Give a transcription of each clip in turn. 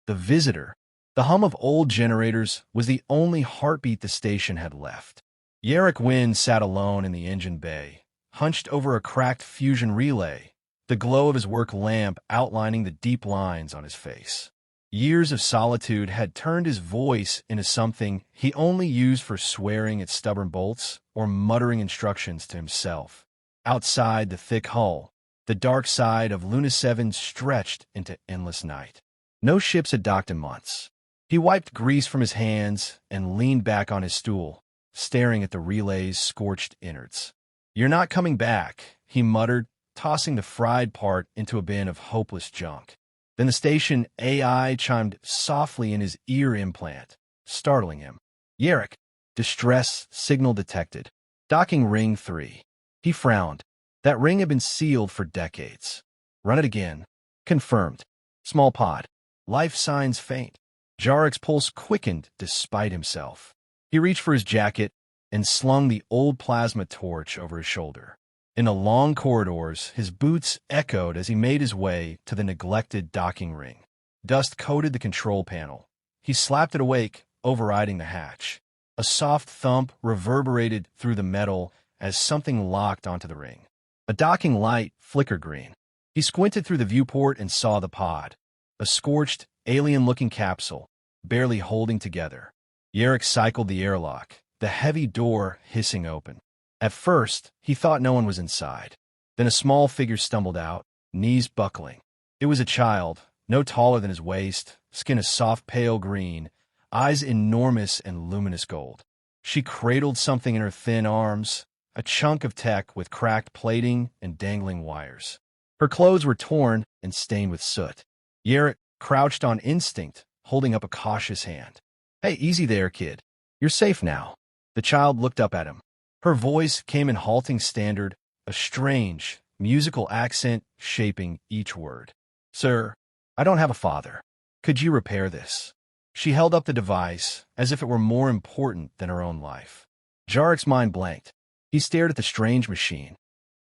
the visitor. The hum of old generators was the only heartbeat the station had left. Yarrick Wynn sat alone in the engine bay, hunched over a cracked fusion relay, the glow of his work lamp outlining the deep lines on his face. Years of solitude had turned his voice into something he only used for swearing at stubborn bolts or muttering instructions to himself. Outside the thick hull, the dark side of Luna 7 stretched into endless night. No ships had docked in months. He wiped grease from his hands and leaned back on his stool, staring at the relay's scorched innards. "You're not coming back," he muttered, tossing the fried part into a bin of hopeless junk. Then the station AI chimed softly in his ear implant, startling him. "Yarrick, distress signal detected. Docking ring 3. He frowned. That ring had been sealed for decades. "Run it again." "Confirmed. Small pod. Life signs faint." Jarrick's pulse quickened despite himself. He reached for his jacket and slung the old plasma torch over his shoulder. In the long corridors, his boots echoed as he made his way to the neglected docking ring. Dust coated the control panel. He slapped it awake, overriding the hatch. A soft thump reverberated through the metal as something locked onto the ring. A docking light flickered green. He squinted through the viewport and saw the pod. A scorched, alien-looking capsule, barely holding together. Yarrick cycled the airlock, the heavy door hissing open. At first, he thought no one was inside. Then a small figure stumbled out, knees buckling. It was a child, no taller than his waist, skin a soft pale green, eyes enormous and luminous gold. She cradled something in her thin arms, a chunk of tech with cracked plating and dangling wires. Her clothes were torn and stained with soot. Yarrick crouched on instinct, holding up a cautious hand. "Hey, easy there, kid. You're safe now." The child looked up at him. Her voice came in halting standard, a strange, musical accent shaping each word. "Sir, I don't have a father. Could you repair this?" She held up the device as if it were more important than her own life. Jarrick's mind blanked. He stared at the strange machine.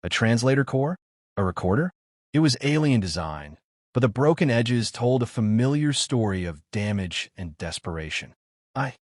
A translator core? A recorder? It was alien design, but the broken edges told a familiar story of damage and desperation.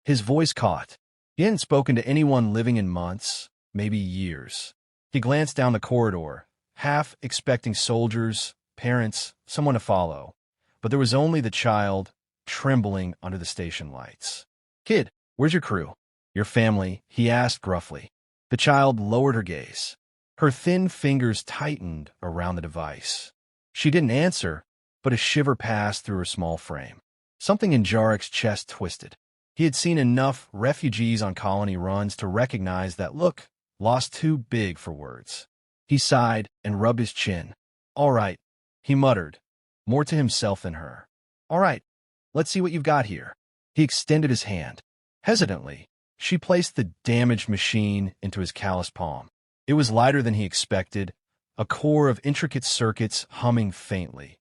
His voice caught. He hadn't spoken to anyone living in months, maybe years. He glanced down the corridor, half expecting soldiers, parents, someone to follow. But there was only the child, trembling under the station lights. "Kid, where's your crew?" "Your family?" he asked gruffly. The child lowered her gaze. Her thin fingers tightened around the device. She didn't answer, but a shiver passed through her small frame. Something in Jarrick's chest twisted. He had seen enough refugees on colony runs to recognize that look, lost too big for words. He sighed and rubbed his chin. "All right," he muttered, more to himself than her. "All right, let's see what you've got here." He extended his hand. Hesitantly, she placed the damaged machine into his calloused palm. It was lighter than he expected, a core of intricate circuits humming faintly,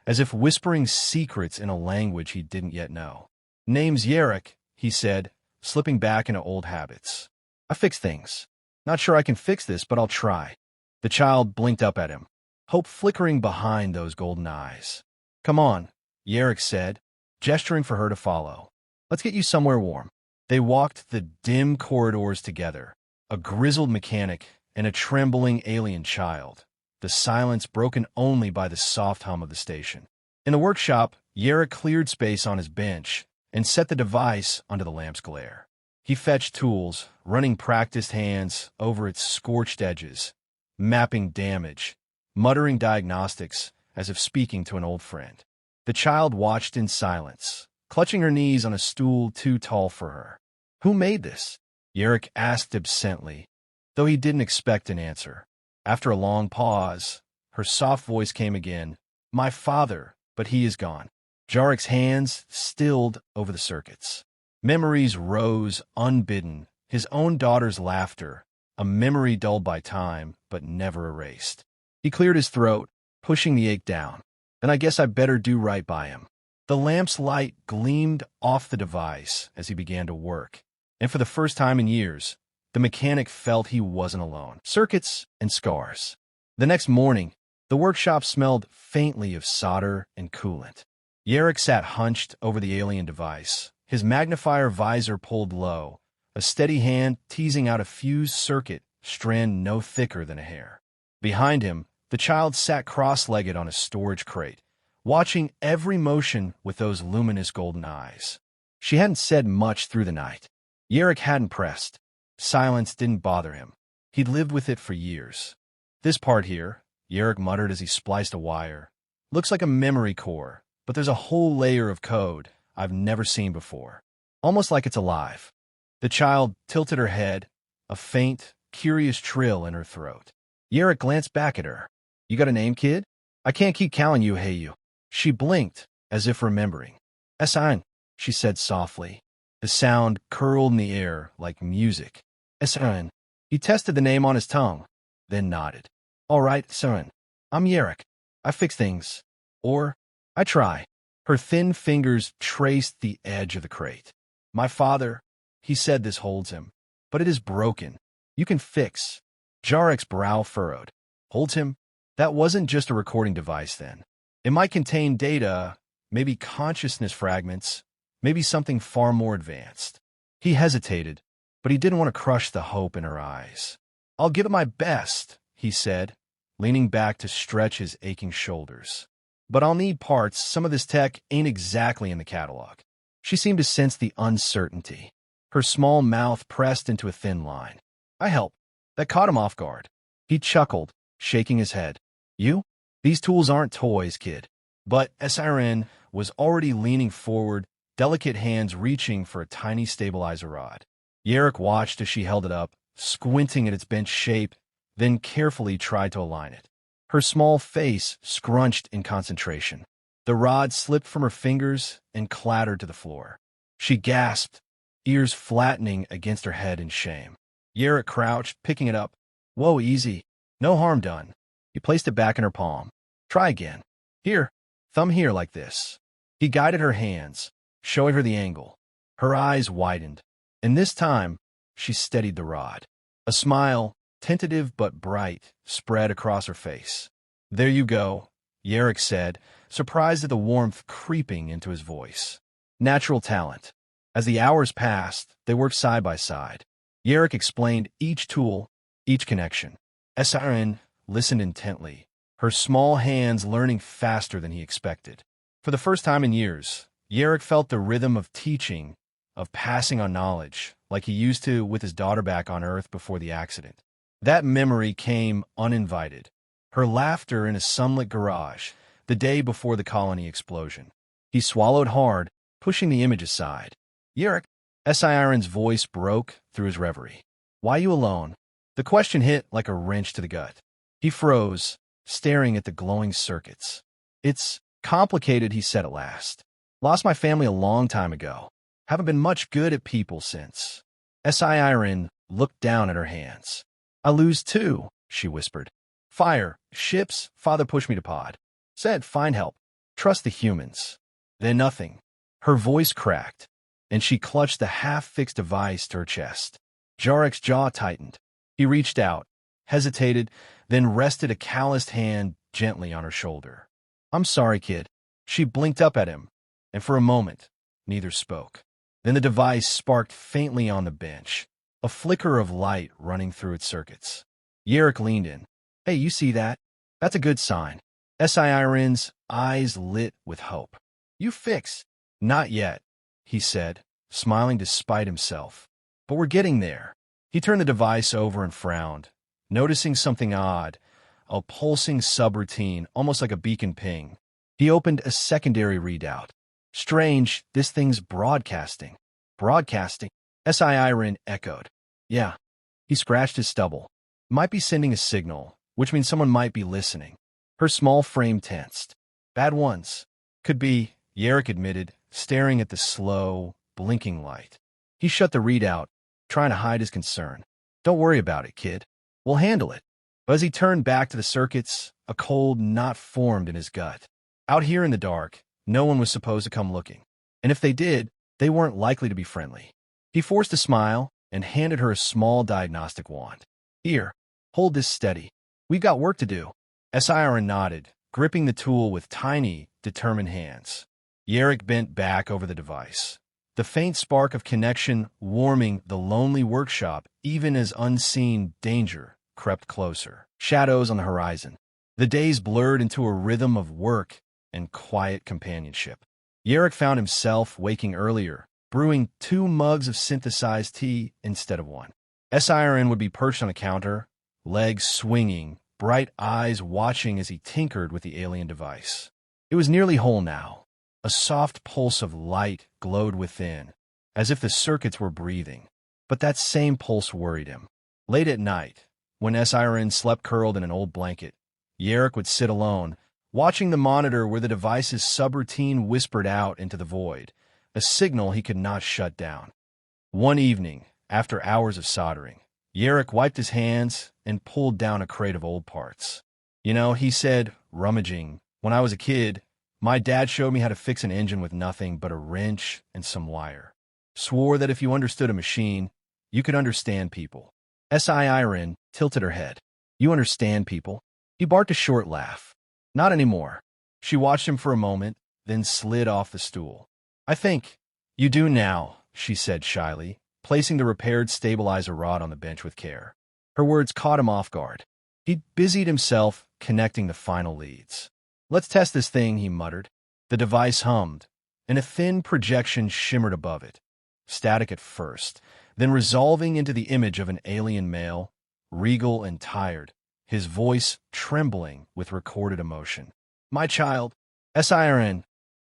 as if whispering secrets in a language he didn't yet know. "Name's Yarrick," he said, slipping back into old habits. "I fix things. Not sure I can fix this, but I'll try." The child blinked up at him, hope flickering behind those golden eyes. "Come on," Yarrick said, gesturing for her to follow. "Let's get you somewhere warm." They walked the dim corridors together, a grizzled mechanic and a trembling alien child, the silence broken only by the soft hum of the station. In the workshop, Yarrick cleared space on his bench and set the device under the lamp's glare. He fetched tools, running practiced hands over its scorched edges, mapping damage, muttering diagnostics as if speaking to an old friend. The child watched in silence, clutching her knees on a stool too tall for her. "Who made this?" Yarrick asked absently, though he didn't expect an answer. After a long pause, her soft voice came again. "My father, but he is gone." Jarrick's hands stilled over the circuits. Memories rose unbidden, his own daughter's laughter, a memory dulled by time, but never erased. He cleared his throat, pushing the ache down. "Then I guess I better do right by him." The lamp's light gleamed off the device as he began to work, and for the first time in years, the mechanic felt he wasn't alone. Circuits and scars. The next morning, the workshop smelled faintly of solder and coolant. Yarrick sat hunched over the alien device, his magnifier visor pulled low, a steady hand teasing out a fused circuit strand no thicker than a hair. Behind him, the child sat cross-legged on a storage crate, watching every motion with those luminous golden eyes. She hadn't said much through the night. Yarrick hadn't pressed. Silence didn't bother him. He'd lived with it for years. This part here, Yarrick muttered as he spliced a wire, looks like a memory core, but there's a whole layer of code I've never seen before. Almost like it's alive. The child tilted her head, a faint, curious trill in her throat. Yarrick glanced back at her. You got a name, kid? I can't keep calling you hey you. She blinked, as if remembering. Esine, she said softly. The sound curled in the air like music. Esine. He tested the name on his tongue, then nodded. All right, son. I'm Yarrick. I fix things. Or, I try. Her thin fingers traced the edge of the crate. My father, he said this holds him. But it is broken. You can fix. Yarrick's brow furrowed. Holds him? That wasn't just a recording device then. It might contain data, maybe consciousness fragments, maybe something far more advanced. He hesitated, but he didn't want to crush the hope in her eyes. I'll give it my best, he said, leaning back to stretch his aching shoulders. But I'll need parts. Some of this tech ain't exactly in the catalog. She seemed to sense the uncertainty. Her small mouth pressed into a thin line. I help. That caught him off guard. He chuckled, shaking his head. You? These tools aren't toys, kid. But SRN was already leaning forward, delicate hands reaching for a tiny stabilizer rod. Yarrick watched as she held it up, squinting at its bent shape, then carefully tried to align it. Her small face scrunched in concentration. The rod slipped from her fingers and clattered to the floor. She gasped, ears flattening against her head in shame. Yarrick crouched, picking it up. Whoa, easy. No harm done. He placed it back in her palm. Try again. Here, thumb here like this. He guided her hands, showing her the angle. Her eyes widened, and this time, she steadied the rod. A smile, tentative but bright, spread across her face. There you go, Yarrick said, surprised at the warmth creeping into his voice. Natural talent. As the hours passed, they worked side by side. Yarrick explained each tool, each connection. SRN listened intently, her small hands learning faster than he expected. For the first time in years, Yarrick felt the rhythm of teaching, of passing on knowledge, like he used to with his daughter back on Earth before the accident. That memory came uninvited. Her laughter in a sunlit garage, the day before the colony explosion. He swallowed hard, pushing the image aside. Yarrick, SIRN's voice broke through his reverie. Why you alone? The question hit like a wrench to the gut. He froze, staring at the glowing circuits. It's complicated, he said at last. Lost my family a long time ago. Haven't been much good at people since. SIRN looked down at her hands. I lose too, she whispered. Fire, ships, father pushed me to pod. Said, find help. Trust the humans. Then nothing. Her voice cracked, and she clutched the half-fixed device to her chest. Yarrick's jaw tightened. He reached out, hesitated, then rested a calloused hand gently on her shoulder. I'm sorry, kid. She blinked up at him, and for a moment, neither spoke. Then the device sparked faintly on the bench, a flicker of light running through its circuits. Yarrick leaned in. Hey, you see that? That's a good sign. SIRN's eyes lit with hope. You fix. Not yet, he said, smiling despite himself. But we're getting there. He turned the device over and frowned, noticing something odd, a pulsing subroutine, almost like a beacon ping. He opened a secondary readout. Strange, this thing's broadcasting. Broadcasting? SIRN echoed. Yeah. He scratched his stubble. Might be sending a signal, which means someone might be listening. Her small frame tensed. Bad ones. Could be, Yarrick admitted, staring at the slow, blinking light. He shut the readout, trying to hide his concern. Don't worry about it, kid. We'll handle it. But as he turned back to the circuits, a cold knot formed in his gut. Out here in the dark, no one was supposed to come looking. And if they did, they weren't likely to be friendly. He forced a smile and handed her a small diagnostic wand. Here, hold this steady. We've got work to do. SIRN nodded, gripping the tool with tiny, determined hands. Yarrick bent back over the device, the faint spark of connection warming the lonely workshop even as unseen danger crept closer. Shadows on the horizon. The days blurred into a rhythm of work and quiet companionship. Yarrick found himself waking earlier, brewing 2 mugs of synthesized tea instead of 1. SIRN would be perched on a counter, legs swinging, bright eyes watching as he tinkered with the alien device. It was nearly whole now. A soft pulse of light glowed within, as if the circuits were breathing. But that same pulse worried him. Late at night, when SIRN slept curled in an old blanket, Yarrick would sit alone, watching the monitor where the device's subroutine whispered out into the void, a signal he could not shut down. One evening, after hours of soldering, Yarrick wiped his hands and pulled down a crate of old parts. You know, he said, rummaging, when I was a kid, my dad showed me how to fix an engine with nothing but a wrench and some wire. Swore that if you understood a machine, you could understand people. SIRN tilted her head. You understand people? He barked a short laugh. Not anymore. She watched him for a moment, then slid off the stool. I think you do now, she said shyly, placing the repaired stabilizer rod on the bench with care. Her words caught him off guard. He busied himself connecting the final leads. Let's test this thing, he muttered. The device hummed, and a thin projection shimmered above it. Static at first, then resolving into the image of an alien male, regal and tired, his voice trembling with recorded emotion. My child, SIRN,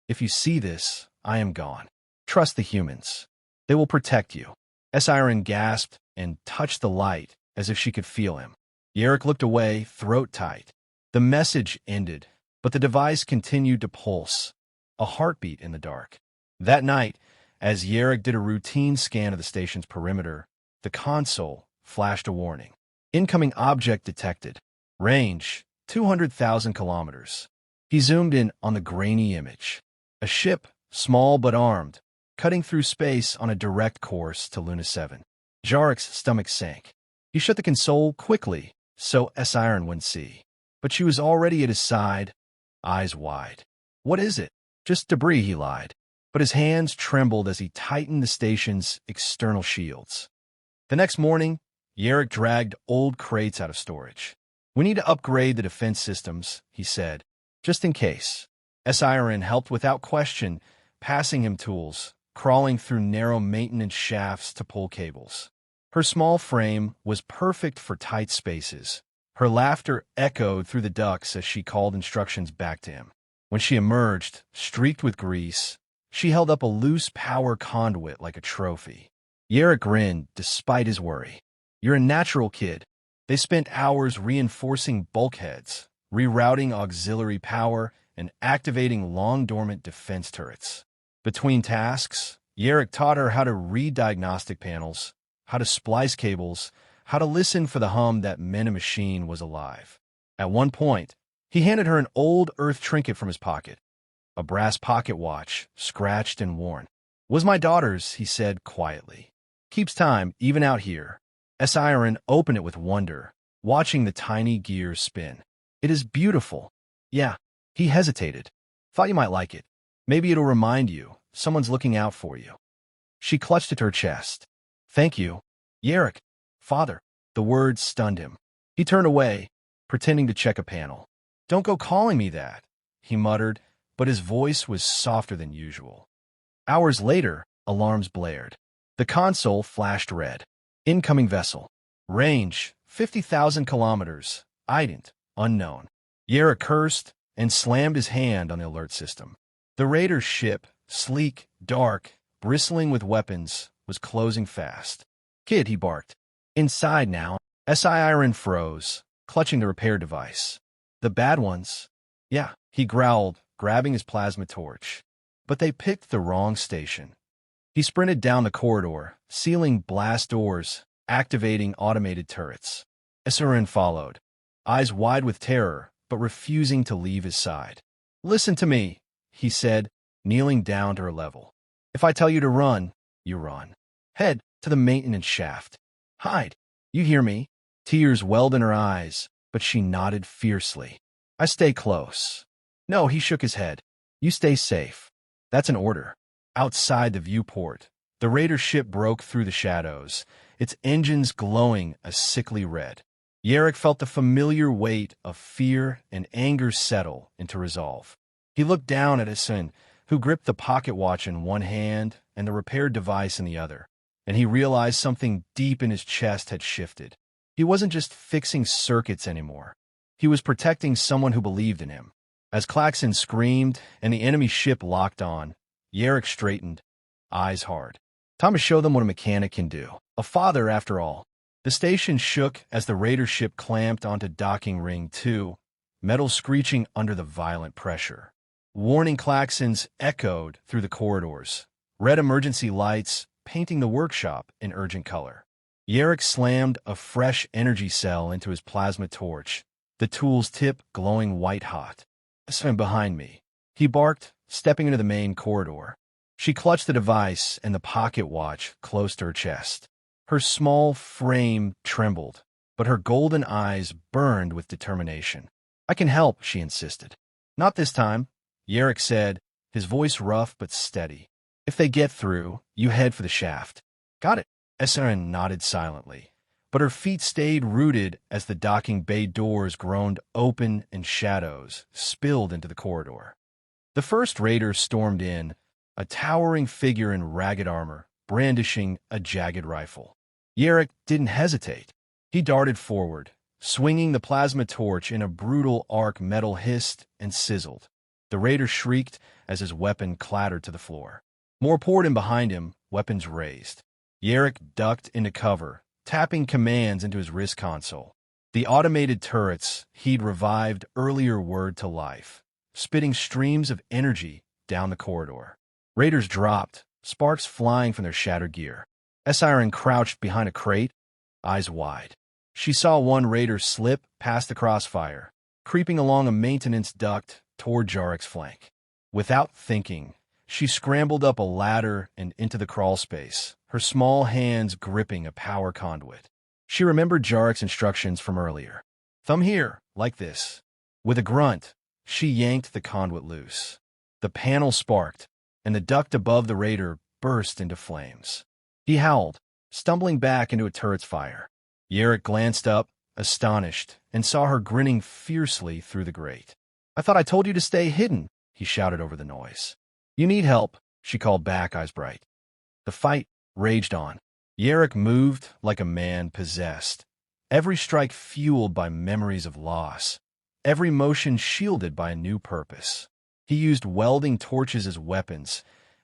if you see this, I am gone. Trust the humans. They will protect you. SIRN gasped and touched the light as if she could feel him. Yarrick looked away, throat tight. The message ended, but the device continued to pulse, a heartbeat in the dark. That night, as Yarrick did a routine scan of the station's perimeter, the console flashed a warning. Incoming object detected. Range, 200,000 kilometers. He zoomed in on the grainy image. A ship, small but armed, cutting through space on a direct course to Luna 7. Yarrick's stomach sank. He shut the console quickly so SIRN wouldn't see. But she was already at his side, eyes wide. What is it? Just debris, he lied. But his hands trembled as he tightened the station's external shields. The next morning, Yarrick dragged old crates out of storage. We need to upgrade the defense systems, he said, just in case. SIRN helped without question, passing him tools, crawling through narrow maintenance shafts to pull cables. Her small frame was perfect for tight spaces. Her laughter echoed through the ducts as she called instructions back to him. When she emerged, streaked with grease, she held up a loose power conduit like a trophy. Yarrick grinned despite his worry. You're a natural kid. They spent hours reinforcing bulkheads, rerouting auxiliary power, and activating long-dormant defense turrets. Between tasks, Yarrick taught her how to read diagnostic panels, how to splice cables, how to listen for the hum that meant a machine was alive. At one point, he handed her an old Earth trinket from his pocket, a brass pocket watch, scratched and worn. Was my daughter's, he said quietly. Keeps time, even out here. SIRN opened it with wonder, watching the tiny gears spin. It is beautiful. Yeah, he hesitated. Thought you might like it. Maybe it'll remind you, someone's looking out for you. She clutched at her chest. Thank you. Yarrick, father. The words stunned him. He turned away, pretending to check a panel. Don't go calling me that, he muttered, but his voice was softer than usual. Hours later, alarms blared. The console flashed red. Incoming vessel. Range, 50,000 kilometers. Idon't, unknown. Yarrick cursed and slammed his hand on the alert system. The raider's ship, sleek, dark, bristling with weapons, was closing fast. Kid, he barked. Inside now. SIRN froze, clutching the repair device. The bad ones? Yeah, he growled, grabbing his plasma torch. But they picked the wrong station. He sprinted down the corridor, sealing blast doors, activating automated turrets. SIRN followed, eyes wide with terror, but refusing to leave his side. Listen to me, he said, kneeling down to her level. If I tell you to run, you run. Head to the maintenance shaft. Hide. You hear me? Tears welled in her eyes, but she nodded fiercely. I stay close. No, he shook his head. You stay safe. That's an order. Outside the viewport, the raider ship broke through the shadows, its engines glowing a sickly red. Yarrick felt the familiar weight of fear and anger settle into resolve. He looked down at Idon't, who gripped the pocket watch in one hand and the repaired device in the other, and he realized something deep in his chest had shifted. He wasn't just fixing circuits anymore. He was protecting someone who believed in him. As Klaxon screamed and the enemy ship locked on, Yarrick straightened, eyes hard. Time to show them what a mechanic can do. A father, after all. The station shook as the raider ship clamped onto docking ring 2, metal screeching under the violent pressure. Warning klaxons echoed through the corridors, red emergency lights painting the workshop in urgent color. Yarrick slammed a fresh energy cell into his plasma torch, the tool's tip glowing white-hot. "Swim behind me," he barked, stepping into the main corridor. She clutched the device and the pocket watch close to her chest. Her small frame trembled, but her golden eyes burned with determination. "I can help," she insisted. "Not this time," Yarrick said, his voice rough but steady. "If they get through, you head for the shaft." "Got it." Idon't nodded silently, but her feet stayed rooted as the docking bay doors groaned open and shadows spilled into the corridor. The first raider stormed in, a towering figure in ragged armor, brandishing a jagged rifle. Yarrick didn't hesitate. He darted forward, swinging the plasma torch in a brutal arc. Metal hissed and sizzled. The raider shrieked as his weapon clattered to the floor. More poured in behind him, weapons raised. Yarrick ducked into cover, tapping commands into his wrist console. The automated turrets he'd revived earlier word to life, spitting streams of energy down the corridor. Raiders dropped, sparks flying from their shattered gear. Idon't crouched behind a crate, eyes wide. She saw one raider slip past the crossfire, creeping along a maintenance duct toward Yarrick's flank. Without thinking, she scrambled up a ladder and into the crawl space, her small hands gripping a power conduit. She remembered Yarrick's instructions from earlier. "Thumb here, like this." With a grunt, she yanked the conduit loose. The panel sparked, and the duct above the raider burst into flames. He howled, stumbling back into a turret's fire. Yarrick glanced up, astonished, and saw her grinning fiercely through the grate. "I thought I told you to stay hidden," he shouted over the noise. "You need help," she called back, eyes bright. The fight raged on. Yarrick moved like a man possessed, every strike fueled by memories of loss, every motion shielded by a new purpose. He used welding torches as weapons,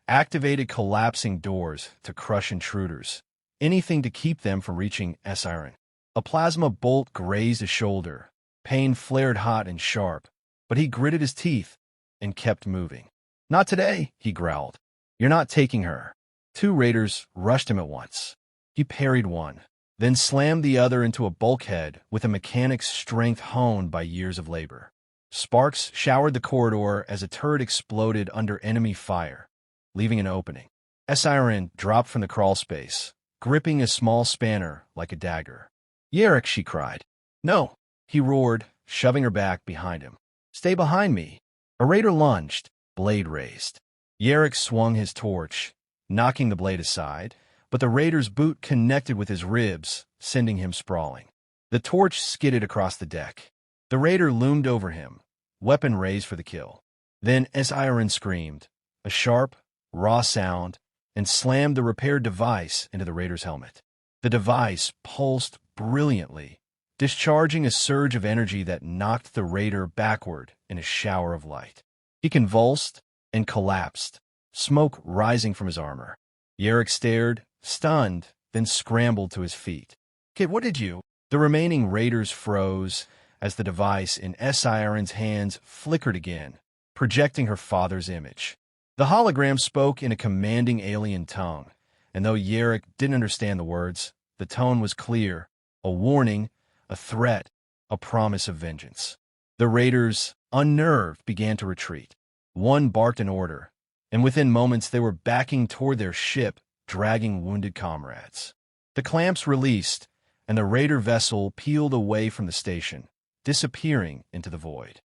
activated collapsing doors to crush intruders, anything to keep them from reaching Idon't. A plasma bolt grazed his shoulder. Pain flared hot and sharp, but he gritted his teeth and kept moving. "Not today," he growled. "You're not taking her." Two raiders rushed him at once. He parried one, then slammed the other into a bulkhead with a mechanic's strength honed by years of labor. Sparks showered the corridor as a turret exploded under enemy fire, leaving an opening. Idon't dropped from the crawl space, gripping a small spanner like a dagger. "Yarrick," she cried. "No," he roared, shoving her back behind him. "Stay behind me." A raider lunged, blade raised. Yarrick swung his torch, knocking the blade aside, but the raider's boot connected with his ribs, sending him sprawling. The torch skidded across the deck. The raider loomed over him, weapon raised for the kill. Then Idon't screamed, a sharp, raw sound, and slammed the repaired device into the raider's helmet. The device pulsed brilliantly, discharging a surge of energy that knocked the raider backward in a shower of light. He convulsed and collapsed, smoke rising from his armor. Yarrick stared, stunned, then scrambled to his feet. "Kid, what did you—" The remaining raiders froze as the device in Idon's hands flickered again, projecting her father's image. The hologram spoke in a commanding alien tongue, and though Yarrick didn't understand the words, the tone was clear, a warning, a threat, a promise of vengeance. The raiders, unnerved, began to retreat. One barked an order, and within moments they were backing toward their ship, dragging wounded comrades. The clamps released, and the raider vessel peeled away from the station, disappearing into the void.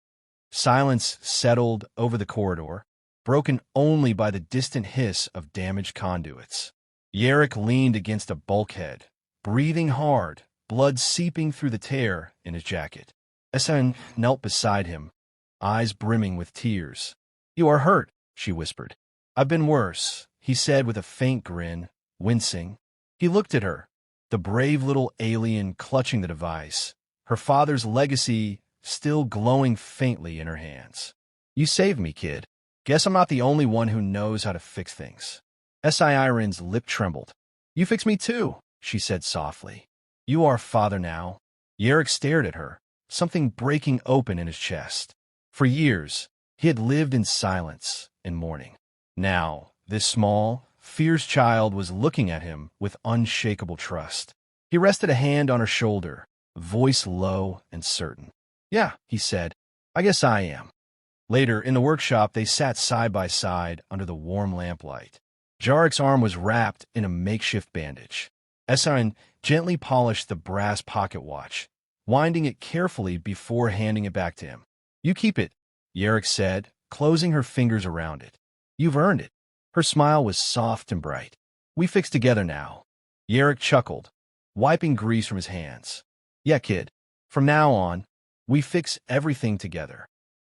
Silence settled over the corridor. broken only by the distant hiss of damaged conduits. Yarrick leaned against a bulkhead, breathing hard, blood seeping through the tear in his jacket. Essan knelt beside him, eyes brimming with tears. "You are hurt," she whispered. "I've been worse," he said with a faint grin, wincing. He looked at her, the brave little alien clutching the device, her father's legacy still glowing faintly in her hands. "You saved me, kid. Guess I'm not the only one who knows how to fix things." Iron's lip trembled. "You fix me too," she said softly. "You are father now." Yarrick stared at her, something breaking open in his chest. For years, he had lived in silence and mourning. Now, this small, fierce child was looking at him with unshakable trust. He rested a hand on her shoulder, voice low and certain. "Yeah," he said, "I guess I am." Later, in the workshop, they sat side by side under the warm lamplight. Yarrick's arm was wrapped in a makeshift bandage. Essan gently polished the brass pocket watch, winding it carefully before handing it back to him. "You keep it," Yarrick said, closing her fingers around it. "You've earned it." Her smile was soft and bright. "We fix together now." Yarrick chuckled, wiping grease from his hands. "Yeah, kid. From now on, we fix everything together."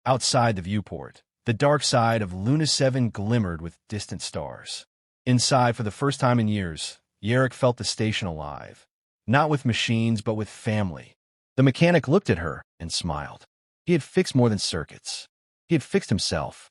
Outside the viewport, the dark side of Luna 7 glimmered with distant stars. Inside, for the first time in years, Yarrick felt the station alive. Not with machines, but with family. The mechanic looked at her and smiled. He had fixed more than circuits. He had fixed himself.